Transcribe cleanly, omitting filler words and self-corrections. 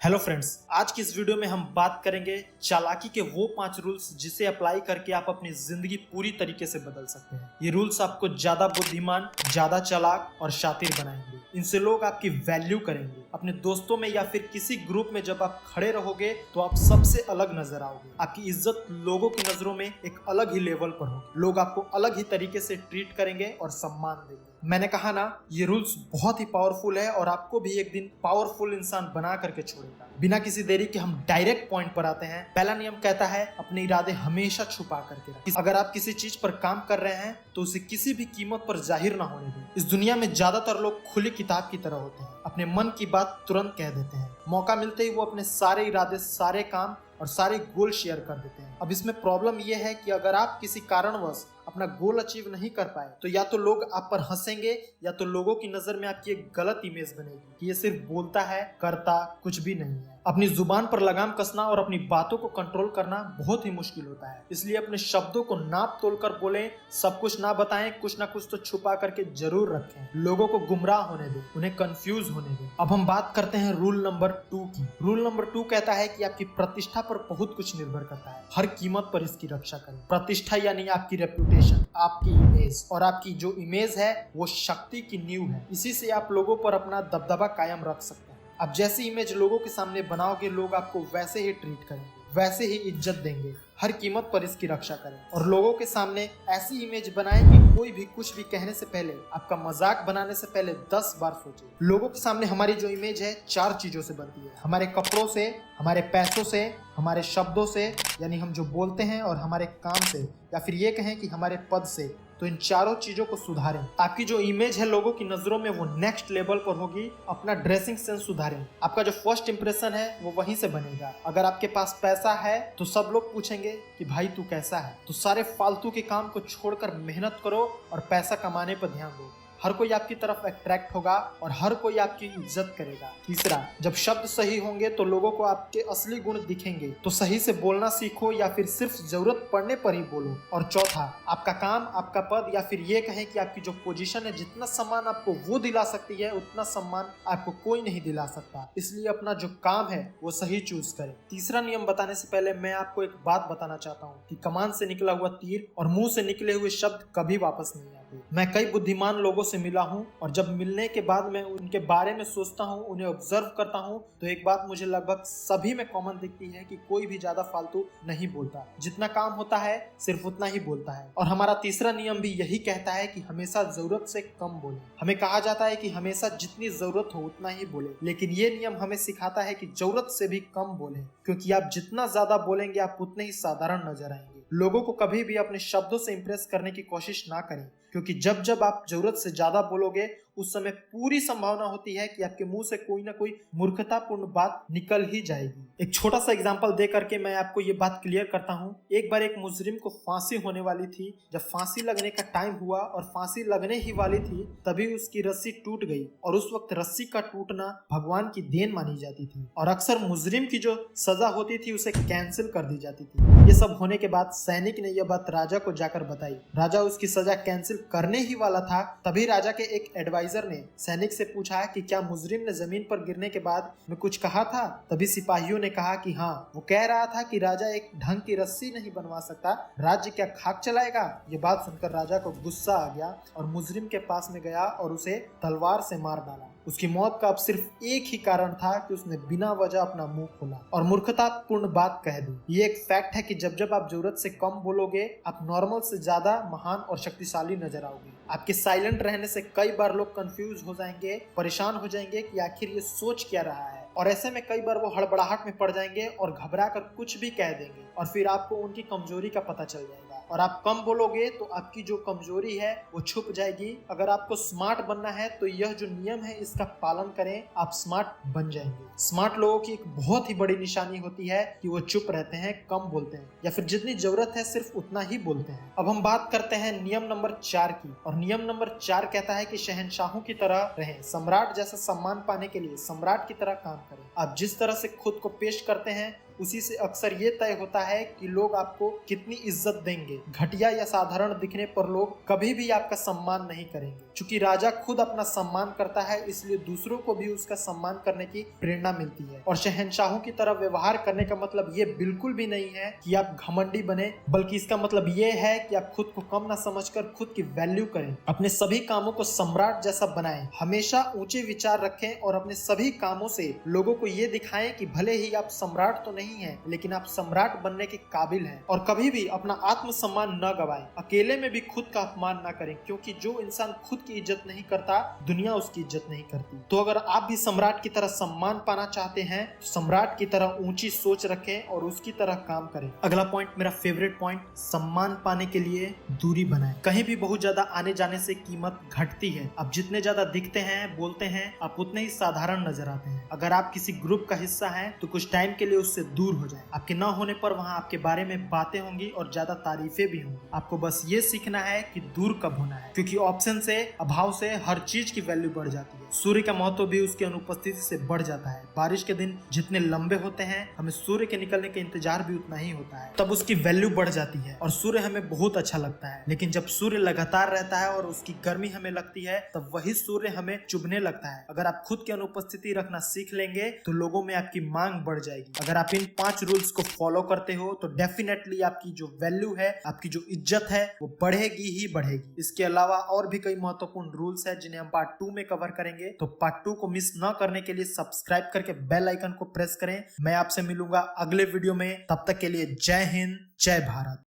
Hello friends, आज की इस वीडियो में हम बात करेंगे चालाकी के वो 5 रूल्स जिसे अप्लाई करके आप अपनी जिंदगी पूरी तरीके से बदल सकते हैं। ये रूल्स आपको ज्यादा बुद्धिमान, ज्यादा चालाक और शातिर बनाएंगे। इनसे लोग आपकी वैल्यू करेंगे। अपने दोस्तों में या फिर किसी ग्रुप में जब आप खड़े रहोगे तो आप सबसे अलग नजर आओगे। आपकी इज्जत लोगों की नजरों में एक अलग ही लेवल पर होगी। लोग आपको अलग ही तरीके से ट्रीट करेंगे और सम्मान देंगे। मैंने कहा ना, ये रूल्स बहुत ही पावरफुल है और आपको भी एक दिन पावरफुल इंसान बना करके छोड़ेगा। बिना किसी देरी के हम डायरेक्ट पॉइंट पर आते हैं। पहला नियम कहता है अपने इरादे हमेशा छुपा करके रखें। अगर आप किसी चीज पर काम कर रहे हैं तो उसे किसी भी कीमत पर जाहिर ना होने दें। इस दुनिया में ज्यादातर लोग खुली किताब की तरह होते हैं, अपने मन की बात तुरंत कह देते हैं। मौका मिलते ही वो अपने सारे इरादे, सारे काम और सारे गोल शेयर कर देते हैं। अब इसमें प्रॉब्लम यह है कि अगर आप किसी कारणवश अपना गोल अचीव नहीं कर पाए तो या तो लोग आप पर हंसेंगे या तो लोगों की नजर में आपकी एक गलत इमेज बनेगी कि ये सिर्फ बोलता है, करता कुछ भी नहीं है। अपनी जुबान पर लगाम कसना और अपनी बातों को कंट्रोल करना बहुत ही मुश्किल होता है, इसलिए अपने शब्दों को नाप तोल कर बोलें। सब कुछ ना बताएं, कुछ ना कुछ तो छुपा करके जरूर रखें। लोगों को गुमराह होने दें, उन्हें कंफ्यूज होने दें। अब हम बात करते हैं रूल नंबर 2 की। रूल नंबर 2 कहता है कि आपकी प्रतिष्ठा पर बहुत कुछ निर्भर करता है। हर कीमत पर इसकी रक्षा करें। प्रतिष्ठा यानी आपकी रेपुटेशन, आपकी इमेज, और आपकी जो इमेज है वो शक्ति की नींव है। इसी से आप लोगों पर अपना दबदबा कायम रख सकते हैं। आप जैसी इमेज लोगों के सामने बनाओगे, लोग आपको वैसे ही ट्रीट करेंगे, वैसे ही इज्जत देंगे। हर कीमत पर इसकी रक्षा करें और लोगों के सामने ऐसी इमेज बनाएं कि कोई भी कुछ भी कहने से पहले, आपका मजाक बनाने से पहले 10 बार सोचे। लोगों के सामने हमारी जो इमेज है 4 चीजों से बनती है। हमारे कपड़ों से, हमारे पैसों से, हमारे शब्दों से यानी हम जो बोलते हैं, और हमारे काम से, या फिर ये कहें कि हमारे पद से। तो इन चारों चीजों को सुधारें। आपकी जो इमेज है लोगों की नजरों में वो नेक्स्ट लेवल पर होगी। अपना ड्रेसिंग सेंस सुधारें। आपका जो फर्स्ट इंप्रेशन है वो वहीं से बनेगा। अगर आपके पास पैसा है तो सब लोग पूछेंगे कि भाई तू कैसा है। तो सारे फालतू के काम को छोड़कर मेहनत करो और पैसा कमाने पर ध्यान दो। हर कोई आपकी तरफ अट्रैक्ट होगा और हर कोई आपकी इज्जत करेगा। तीसरा, जब शब्द सही होंगे तो लोगों को आपके असली गुण दिखेंगे। तो सही से बोलना सीखो या फिर सिर्फ जरूरत पड़ने पर ही बोलो। और चौथा, आपका काम, आपका पद, या फिर ये कहें कि आपकी जो पोजीशन है, जितना सम्मान आपको वो दिला सकती है उतना सम्मान आपको कोई नहीं दिला सकता। इसलिए अपना जो काम है वो सही चूज करें। तीसरा नियम बताने से पहले मैं आपको एक बात बताना चाहता हूँ कि कमान से निकला हुआ तीर और मुंह से निकले हुए शब्द कभी वापस नहीं आते। मैं कई बुद्धिमान लोगों से मिला हूँ और जब मिलने के बाद मैं उनके बारे में सोचता हूँ, उन्हें ऑब्जर्व करता हूँ, तो एक बात मुझे लगभग सभी में कॉमन दिखती है कि कोई भी ज्यादा फालतू नहीं बोलता। जितना काम होता है सिर्फ उतना ही बोलता है। और हमारा तीसरा नियम भी यही कहता है कि हमेशा जरूरत से कम बोले। हमें कहा जाता है कि हमेशा जितनी जरूरत हो उतना ही बोले, लेकिन ये नियम हमें सिखाता है कि जरूरत से भी कम बोले, क्योंकि आप जितना ज्यादा बोलेंगे आप उतने ही साधारण नजर आएंगे। लोगों को कभी भी अपने शब्दों से इंप्रेस करने की कोशिश ना करें, क्योंकि जब जब आप जरूरत से ज्यादा बोलोगे उस समय पूरी संभावना होती है कि आपके मुंह से कोई ना कोई मूर्खतापूर्ण बात निकल ही जाएगी। एक छोटा सा एग्जांपल दे करके मैं आपको ये बात क्लियर करता हूँ। एक बार एक मुजरिम को फांसी होने वाली थी। जब फांसी लगने का टाइम हुआ और फांसी लगने ही वाली थी, तभी उसकी रस्सी टूट गई। और उस वक्त रस्सी का टूटना भगवान की देन मानी जाती थी और अक्सर मुजरिम की जो सजा होती थी उसे कैंसिल कर दी जाती थी। ये सब होने के बाद सैनिक ने यह बात राजा को जाकर बताई। राजा उसकी सजा कैंसिल करने ही वाला था, तभी राजा के एक एडवाइजर ने सैनिक से पूछा कि क्या मुजरिम ने जमीन पर गिरने के बाद में कुछ कहा था। तभी सिपाहियों ने कहा कि हाँ, वो कह रहा था कि राजा एक ढंग की रस्सी नहीं बनवा सकता, राज्य क्या खाक चलाएगा। ये बात सुनकर राजा को गुस्सा आ गया और मुजरिम के पास में गया और उसे तलवार से मार डाला। उसकी मौत का अब सिर्फ एक ही कारण था कि उसने बिना वजह अपना मुंह खोला और मूर्खतापूर्ण बात कह दी। ये एक फैक्ट है कि जब जब आप जरूरत से कम बोलोगे आप नॉर्मल से ज्यादा महान और शक्तिशाली नजर आओगे। आपके साइलेंट रहने से कई बार लोग कंफ्यूज हो जाएंगे, परेशान हो जाएंगे कि आखिर ये सोच क्या रहा है, और ऐसे में कई बार वो हड़बड़ाहट में पड़ जाएंगे और घबरा कर कुछ भी कह देंगे और फिर आपको उनकी कमजोरी का पता चल जाएगा। और आप कम बोलोगे तो आपकी जो कमजोरी है वो छुप जाएगी। अगर आपको स्मार्ट बनना है तो यह जो नियम है इसका पालन करें, आप स्मार्ट बन जाएंगे। स्मार्ट लोगों की एक बहुत ही बड़ी निशानी होती है कि वो चुप रहते हैं, कम बोलते हैं, या फिर जितनी जरूरत है सिर्फ उतना ही बोलते हैं। अब हम बात करते हैं नियम नंबर 4 की। और नियम नंबर 4 कहता है कि शहंशाहों की तरह रहें। सम्राट जैसा सम्मान पाने के लिए सम्राट की तरह काम करें। आप जिस तरह से खुद को पेश करते हैं उसी से अक्सर ये तय होता है कि लोग आपको कितनी इज्जत देंगे। घटिया या साधारण दिखने पर लोग कभी भी आपका सम्मान नहीं करेंगे। चूंकि राजा खुद अपना सम्मान करता है, इसलिए दूसरों को भी उसका सम्मान करने की प्रेरणा मिलती है। और शहंशाहों की तरह व्यवहार करने का मतलब ये बिल्कुल भी नहीं है कि आप घमंडी बने, बल्कि इसका मतलब ये है कि आप खुद को कम ना समझकर खुद की वैल्यू करें। अपने सभी कामों को सम्राट जैसा बनाएं, हमेशा ऊंचे विचार रखें और अपने सभी कामों से लोगों को ये दिखाएं कि भले ही आप सम्राट तो नहीं हैं, लेकिन आप सम्राट बनने के काबिल हैं। और कभी भी अपना आत्मसम्मान न गवाएं। अकेले में भी खुद का अपमान न करें, क्योंकि जो इंसान खुद की इज्जत नहीं करता, दुनिया उसकी इज्जत नहीं करती। तो अगर आप भी सम्राट की तरह सम्मान पाना चाहते हैं, तो सम्राट की तरह ऊंची सोच रखें और उसकी तरह काम करें। अगला पॉइंट, मेरा फेवरेट पॉइंट, सम्मान पाने के लिए दूरी बनाएं। कहीं भी बहुत ज्यादा आने जाने से कीमत घटती है। आप जितने ज्यादा दिखते हैं, बोलते हैं, आप उतने ही साधारण नजर आते हैं। अगर आप किसी ग्रुप का हिस्सा हैं, तो कुछ टाइम के लिए उससे दूर हो जाएं। आपके न होने पर वहां आपके बारे में बातें होंगी और ज्यादा तारीफें भी होंगी। आपको बस ये सीखना है कि दूर कब होना है, क्योंकि ऑप्शन से, अभाव से हर चीज की वैल्यू बढ़ जाती है। सूर्य का महत्व भी उसकी अनुपस्थिति से बढ़ जाता है। बारिश के दिन जितने लंबे होते हैं, हमें सूर्य के निकलने का इंतजार भी उतना ही होता है। तब उसकी वैल्यू बढ़ जाती है और सूर्य हमें बहुत अच्छा लगता है। लेकिन जब सूर्य लगातार रहता है और उसकी गर्मी हमें लगती है, तब वही सूर्य हमें चुभने लगता है। अगर आप खुद की अनुपस्थिति रखना सीख लेंगे, तो लोगों में आपकी मांग बढ़ जाएगी। अगर आप इन 5 रूल्स को फॉलो करते हो, तो डेफिनेटली आपकी जो वैल्यू है, आपकी जो इज्जत है, वो बढ़ेगी ही बढ़ेगी। इसके अलावा और भी कई महत्वपूर्ण रूल्स है जिन्हें हम पार्ट 2 में कवर करेंगे। तो पार्ट 2 को मिस न करने के लिए सब्सक्राइब करके बेल आइकन को प्रेस करें। मैं आपसे मिलूंगा अगले वीडियो में। तब तक के लिए जय हिंद, जय भारत।